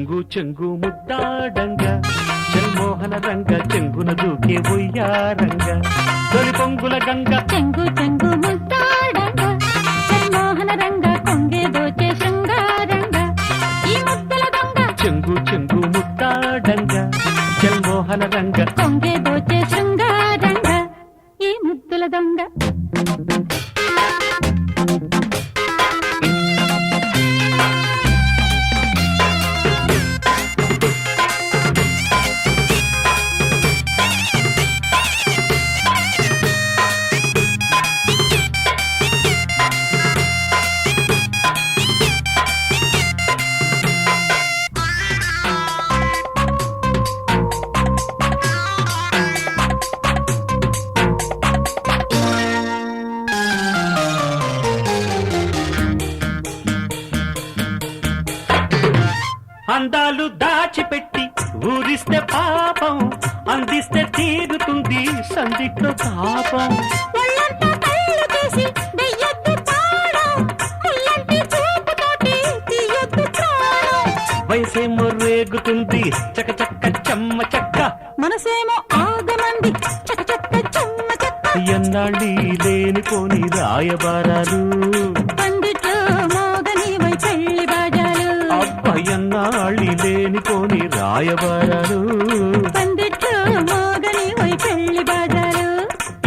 చెంగు చెంగు ముద్దాడంగ జన్మోహన రంగ చెంగున దూకే ఉయ్యారంగ తొలి పొంగుల గంగ చెంగు చెంగు ముద్దాడంగ జన్మోహన రంగ కొంగే దోచే శృంగారంగ ఈ ముద్దల దొంగ చెంగు చెంగు ముద్దాడంగ జన్మోహన రంగ కొంగే దోచే శృంగారంగ ఈ ముద్దుల దొంగ అందాలు దాచిపెట్టి ఊరిస్తే పాపం అందిస్తే తీరుతుంది సందిట్లో తాపం ఒళ్ళంతా కళ్ళు చేసి దెయ్యొద్దు తాళం ముల్లంటి చూపుతోటి తీయొద్దు ప్రాణం వయసేమో రేగుతుంది చక చక్క చెమ్మ చెక్క మనసేమో ఆగమంది చక చక్క చెమ్మ చెక్క ఎన్నాళ్ళి లేనిపోని రాయబారాలు పందిట్లో మోగని వై పెళ్లి బాజాలు అబ్బయన్నాళ్ళి లేనిపోని రాయబారాలు పందిట్లో మోగని వై పెళ్లి బాజాలు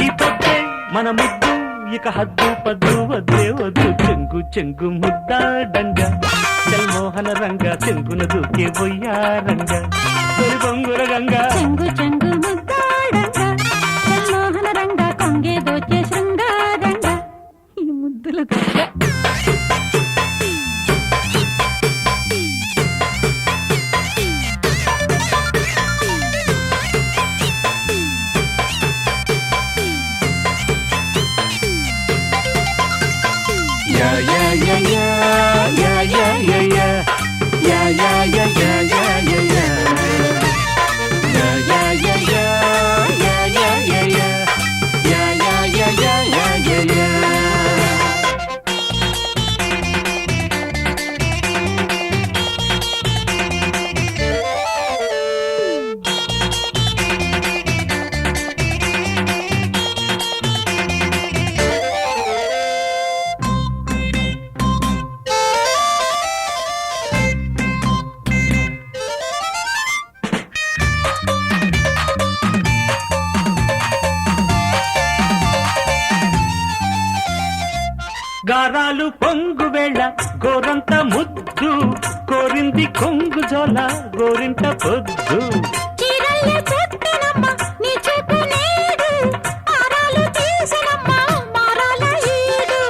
ఈ పొద్దే మన ముద్దు ఇక హద్దు పద్దు వద్దే వద్దు చెంగు చెంగు ముద్దాడంగ జన్మోహన రంగ చెంగున దూకే బొయ్యారంగ తొలి బొంగుల గంగ చెంగు చెంగు ముద్దాడంగ జన్మోహన రంగ కొంగే దోచే శృంగారంగ ఈ ముద్దుల దొంగ Yeah, yeah, yeah, yeah, yeah, yeah, yeah, yeah. Yeah, yeah, yeah, yeah, yeah, yeah, yeah. Yeah, yeah, yeah, yeah, yeah, yeah, yeah, yeah. Yeah, yeah, yeah, yeah, yeah, yeah, yeah. గారాలు పొంగు వేళ గోరంత ముద్దు కోరింది కొంగు జోల గోరింట పొద్దు చీరల్లే చెట్టనమ్మ నీ చూపు నేడు ఆరాలు తీసనమ్మ మారాల ఈడు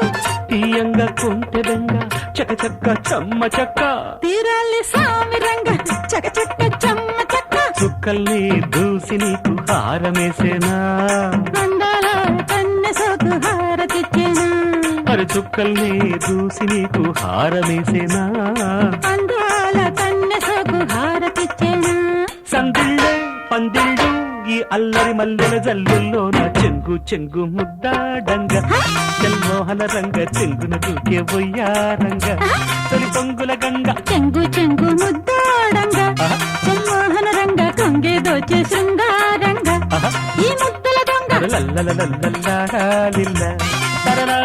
తీయంగా కొంటెదంగా చక చక్క చమ్మ చక్క తీరాలి సామిరంగ చక చక్క చెమ్మ చెక్క చుక్కల్ని దూసి నీకు హారమేసేనా అందాల కన్నె సోకు హారతిచ్చేనా మరి చుక్కల్ని దూసి నీకు హారమేసేనా అందాల కన్నె సోకు హారతిచ్చేనా సందిళ్ళే పందిళ్ళు ఈ అల్లరి మల్లెల జల్లుల్లో నా చెంగు చెంగు ముద్దాడంగ జన్మోహన రంగ చెంగున దూకే బొయ్యారంగ తొలి పొంగుల గంగ చెంగు చెంగు ముద్దాడంగ జన్మోహన రంగ కొంగే దోచే శృంగారంగ ఈ ముద్దల దొంగ లల్లలల్లల్లాలిల్ల తరలా